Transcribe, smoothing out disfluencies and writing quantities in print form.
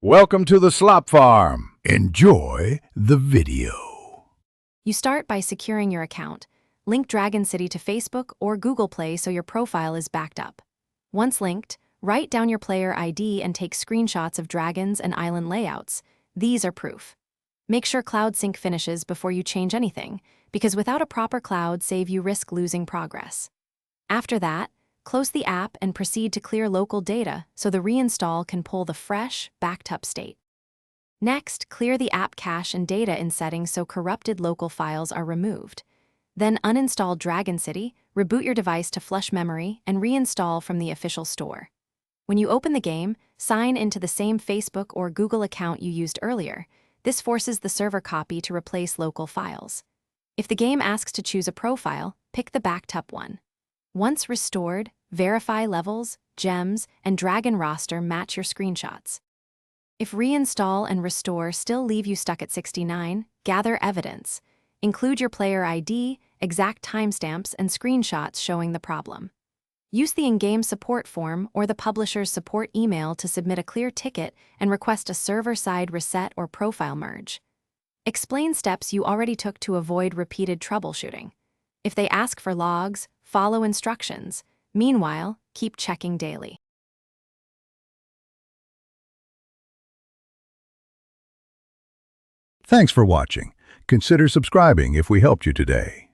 Welcome to the Slop Farm. Enjoy the video. You start by securing your account. Link Dragon City to Facebook or Google Play so your profile is backed up. Once linked, write down your player ID and take screenshots of dragons and island layouts. These are proof. Make sure Cloud Sync finishes before you change anything, because without a proper cloud save you risk losing progress. After that, close the app and proceed to clear local data so the reinstall can pull the fresh, backed-up state. Next, clear the app cache and data in settings so corrupted local files are removed. Then uninstall Dragon City, reboot your device to flush memory, and reinstall from the official store. When you open the game, sign into the same Facebook or Google account you used earlier. This forces the server copy to replace local files. If the game asks to choose a profile, pick the backed-up one. Once restored, verify levels, gems, and dragon roster match your screenshots. If reinstall and restore still leave you stuck at 69, gather evidence. Include your player ID, exact timestamps, and screenshots showing the problem. Use the in-game support form or the publisher's support email to submit a clear ticket and request a server-side reset or profile merge. Explain steps you already took to avoid repeated troubleshooting. If they ask for logs, follow instructions. Meanwhile, keep checking daily. Thanks for watching. Consider subscribing if we helped you today.